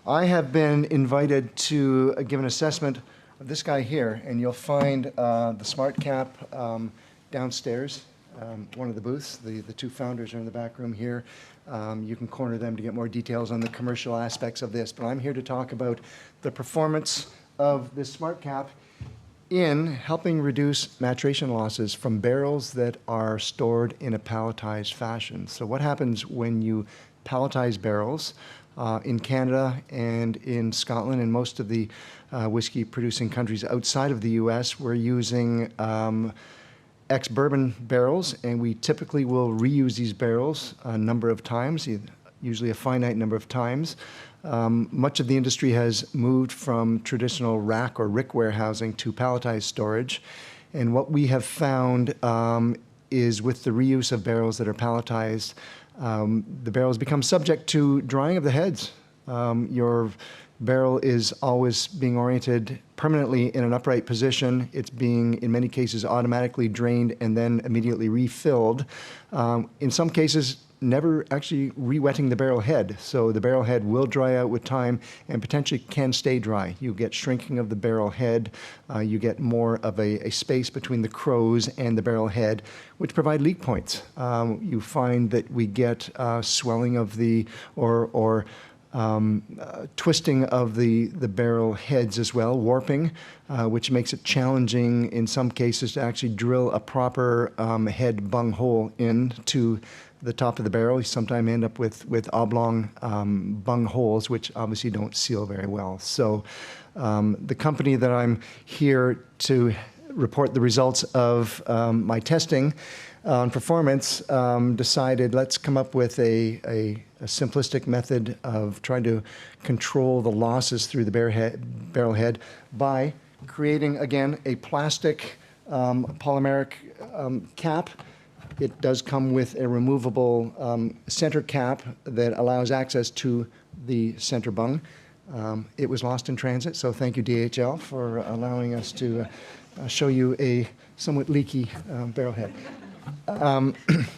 I have been invited to give an assessment of this guy here, and you'll find the SmartCAP downstairs, one of the booths. The two founders are in the back room here. You can corner them to get more details on the commercial aspects of this, but I'm here to talk about the performance of this SmartCAP in helping reduce maturation losses from barrels that are stored in a palletized fashion. So what happens when you palletize barrels in Canada and in Scotland and most of the whiskey producing countries outside of the US? We're using ex-bourbon barrels, and we typically will reuse these barrels a number of times, usually a finite number of times. Much of the industry has moved from traditional rack or rick warehousing to palletized storage. And what we have found is with the reuse of barrels that are palletized, the barrels become subject to drying of the heads. Your barrel is always being oriented permanently in an upright position. It's being, in many cases, automatically drained and then immediately refilled. In some cases, never actually re-wetting the barrel head. So the barrel head will dry out with time and potentially can stay dry. You get shrinking of the barrel head. You get more of a space between the crows and the barrel head, which provide leak points. You find that we get swelling of the, or twisting of the barrel heads as well, warping, which makes it challenging in some cases to actually drill a proper head bung hole into the top of the barrel. You sometimes end up with oblong bung holes, which obviously don't seal very well. So the company that I'm here to report the results of my testing on performance decided let's come up with a simplistic method of trying to control the losses through the barrel head by creating, again, a plastic polymeric cap. It does come with a removable center cap that allows access to the center bung. It was lost in transit, so thank you, DHL, for allowing us to show you a somewhat leaky barrel head.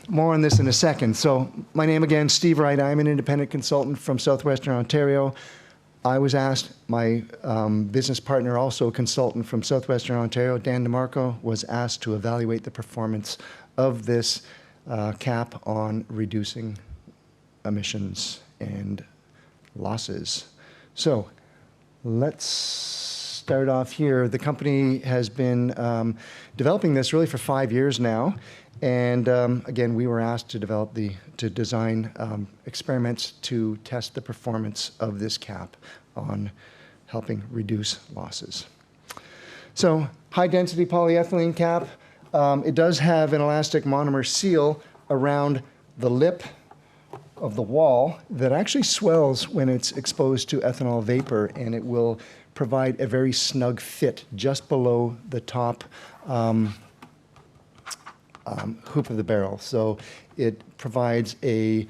More on this in a second. So my name again, Steve Wright. I'm an independent consultant from Southwestern Ontario. I was asked, my business partner, also a consultant from Southwestern Ontario, Dan DeMarco, was asked to evaluate the performance of this cap on reducing emissions and losses. So let's start off here. The company has been developing this really for 5 years now. And again, we were asked to design experiments to test the performance of this cap on helping reduce losses. So high density polyethylene cap. It does have an elastic monomer seal around the lip of the wall that actually swells when it's exposed to ethanol vapor, and it will provide a very snug fit just below the top hoop of the barrel. So it provides a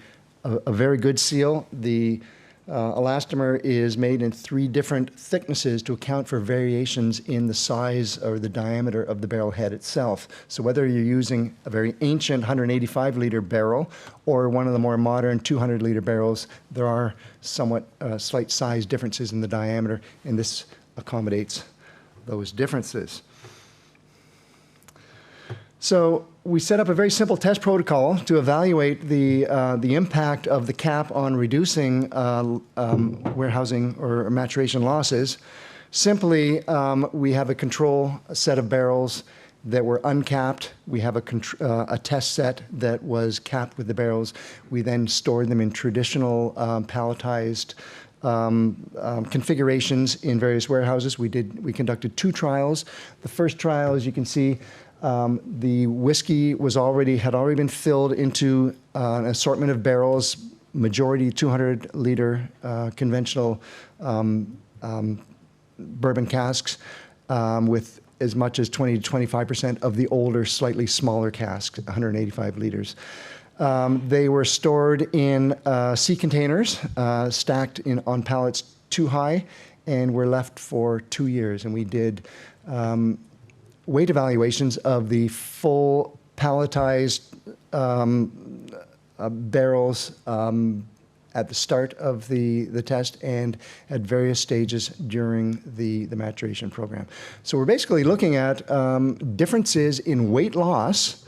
very good seal. The elastomer is made in 3 different thicknesses to account for variations in the size or the diameter of the barrel head itself. So whether you're using a very ancient 185-liter barrel or one of the more modern 200-liter barrels, there are somewhat slight size differences in the diameter, and this accommodates those differences. So we set up a very simple test protocol to evaluate the impact of the cap on reducing warehousing or maturation losses. Simply, we have a control set of barrels that were uncapped. We have a test set that was capped with the barrels. We then stored them in traditional palletized configurations in various warehouses. We conducted 2 trials. The first trial, as you can see, the whiskey had already been filled into an assortment of barrels, majority 200-liter conventional bourbon casks, with as much as 20 to 25% of the older, slightly smaller casks, 185 liters. They were stored in sea containers, stacked on pallets 2 high, and were left for 2 years. And we did weight evaluations of the full palletized barrels at the start of the test and at various stages during the maturation program. So we're basically looking at differences in weight loss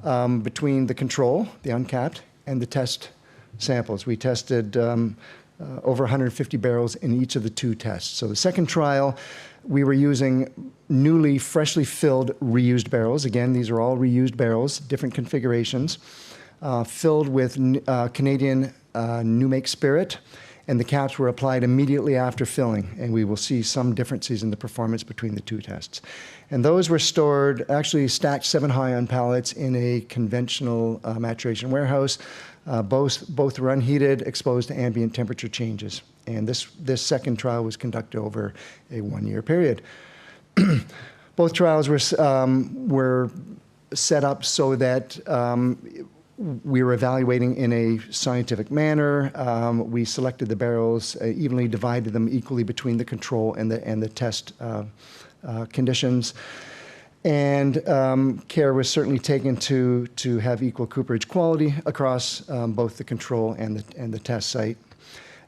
between the control, the uncapped, and the test samples. We tested over 150 barrels in each of the 2 tests. So the second trial, we were using newly, freshly filled, reused barrels. Again, these are all reused barrels, different configurations, filled with Canadian new make spirit, and the caps were applied immediately after filling, and we will see some differences in the performance between the 2 tests. And those were stored, actually stacked 7 high on pallets in a conventional maturation warehouse, both were unheated, exposed to ambient temperature changes. And this second trial was conducted over a 1-year period. Both trials were set up so that we were evaluating in a scientific manner. We selected the barrels, evenly divided them equally between the control and the test conditions. And care was certainly taken to have equal cooperage quality across both the control and the test site.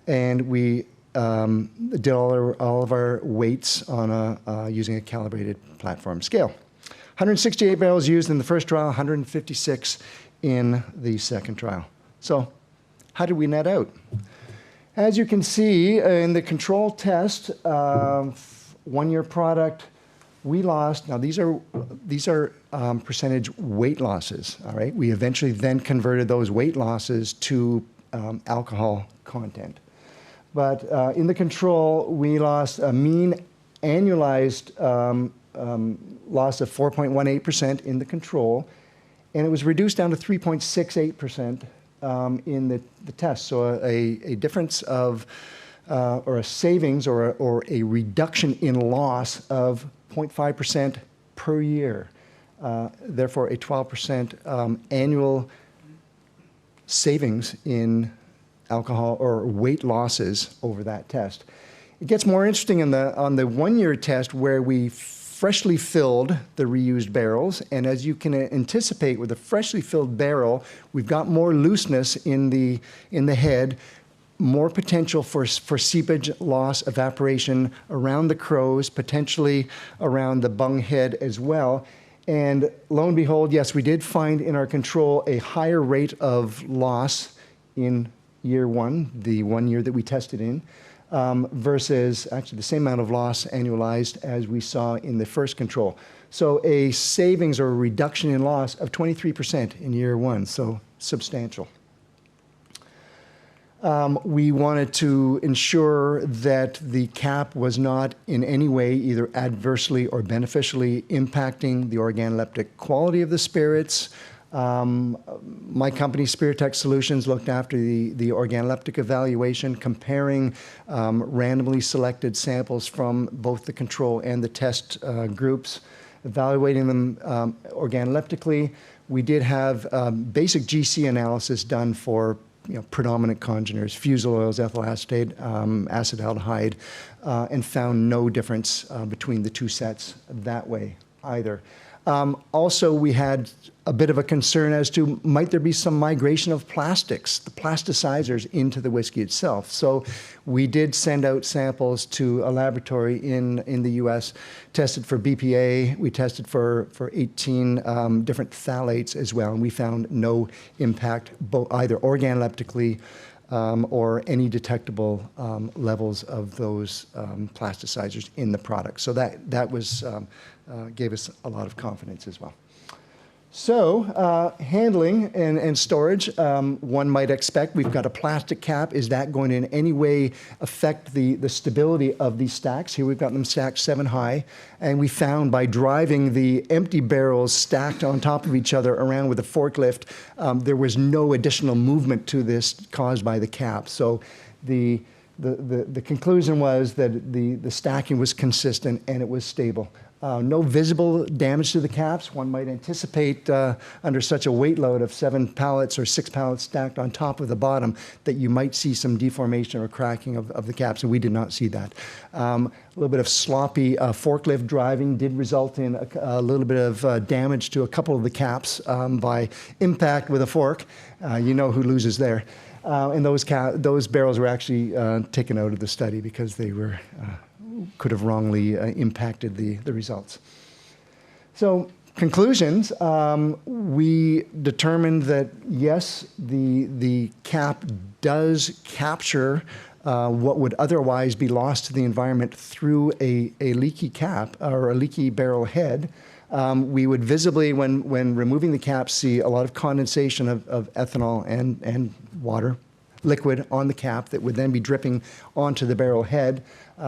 And we did all of our weights on using a calibrated platform scale. 168 barrels used in the first trial, 156 in the second trial. So how did we net out? As you can see in the control test, 1-year product, we lost, now these are percentage weight losses, all right? We eventually then converted those weight losses to alcohol content. But in the control, we lost a mean annualized loss of 4.18% in the control, and it was reduced down to 3.68% in the test. So a difference of, or a savings or a reduction in loss of 0.5% per year. Therefore, a 12% annual savings in alcohol or weight losses over that test. It gets more interesting on the 1-year test where we freshly filled the reused barrels, and as you can anticipate with a freshly filled barrel, we've got more looseness in the head, more potential for seepage, loss, evaporation around the crows, potentially around the bung head as well. And lo and behold, yes, we did find in our control a higher rate of loss in year 1, the 1 year that we tested in, versus actually the same amount of loss annualized as we saw in the first control. So a savings or a reduction in loss of 23% in year 1, so substantial. We wanted to ensure that the cap was not in any way either adversely or beneficially impacting the organoleptic quality of the spirits. My company, Spiritech Solutions, looked after the organoleptic evaluation, comparing randomly selected samples from both the control and the test groups, evaluating them organoleptically. We did have basic GC analysis done for predominant congeners, fusel oils, ethyl acetate, acetaldehyde, and found no difference between the 2 sets that way either. Also, we had a bit of a concern as to might there be some migration of plastics, the plasticizers, into the whiskey itself. So we did send out samples to a laboratory in the US, tested for BPA, we tested for 18 different phthalates as well, and we found no impact either organoleptically or any detectable levels of those plasticizers in the product. So that was gave us a lot of confidence as well. So handling and storage, one might expect we've got a plastic cap. Is that going to in any way affect the stability of these stacks? Here we've got them stacked 7 high, and we found by driving the empty barrels stacked on top of each other around with a forklift, there was no additional movement to this caused by the cap. So the conclusion was that the stacking was consistent and it was stable. No visible damage to the caps. One might anticipate under such a weight load of 7 pallets or 6 pallets stacked on top of the bottom that you might see some deformation or cracking of the caps, and we did not see that. A little bit of sloppy forklift driving did result in a little bit of damage to a couple of the caps by impact with a fork. You know who loses there. And those barrels were actually taken out of the study because they were could have wrongly impacted the results. So conclusions, we determined that yes, the cap does capture what would otherwise be lost to the environment through a leaky cap or a leaky barrel head. We would visibly, when removing the cap, see a lot of condensation of ethanol and water, liquid on the cap that would then be dripping onto the barrel head.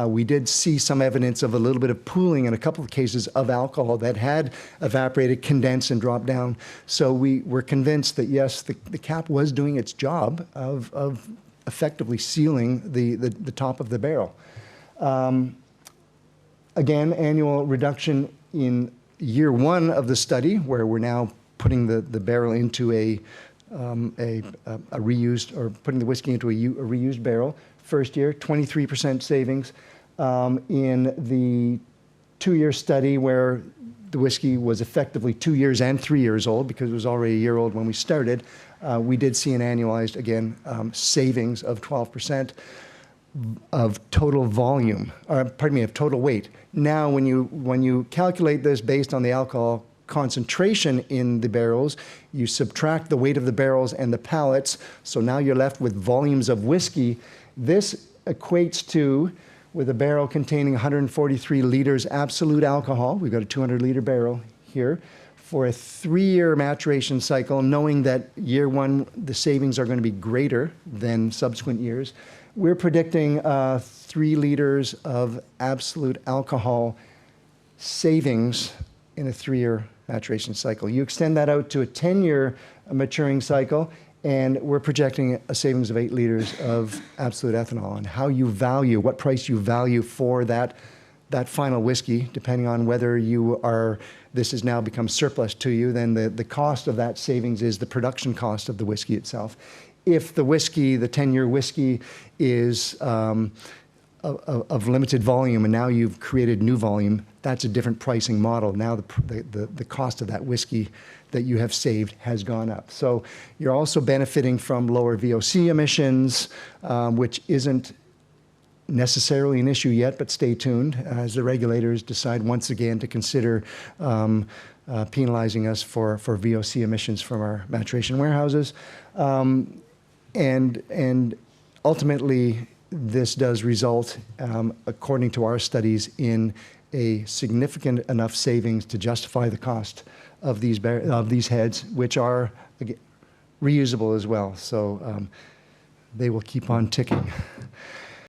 We did see some evidence of a little bit of pooling in a couple of cases of alcohol that had evaporated, condensed, and dropped down. So we were convinced that yes, the cap was doing its job of effectively sealing the top of the barrel. Again, annual reduction in year one of the study, where we're now putting the barrel into a reused, or putting the whiskey into a reused barrel. First year, 23% savings. In the 2-year study, where the whiskey was effectively 2 years and 3 years old, because it was already a year old when we started, we did see an annualized, again, savings of 12% of total volume, or pardon me, of total weight. Now, when you calculate this based on the alcohol concentration in the barrels, you subtract the weight of the barrels and the pallets, so now you're left with volumes of whiskey. This equates to, with a barrel containing 143 liters absolute alcohol, we've got a 200-liter barrel here, for a 3-year maturation cycle, knowing that year one, the savings are going to be greater than subsequent years. We're predicting 3 liters of absolute alcohol savings in a 3-year maturation cycle. You extend that out to a 10-year maturing cycle, and we're projecting a savings of 8 liters of absolute ethanol. And how you value, what price you value for that final whiskey, depending on whether this has now become surplus to you, then the cost of that savings is the production cost of the whiskey itself. If the whiskey, the 10-year whiskey, is of limited volume, and now you've created new volume, that's a different pricing model. Now the cost of that whiskey that you have saved has gone up. So you're also benefiting from lower VOC emissions, which isn't necessarily an issue yet, but stay tuned as the regulators decide once again to consider penalizing us for VOC emissions from our maturation warehouses. And ultimately, this does result, according to our studies, in a significant enough savings to justify the cost of these heads, which are reusable as well. So they will keep on ticking.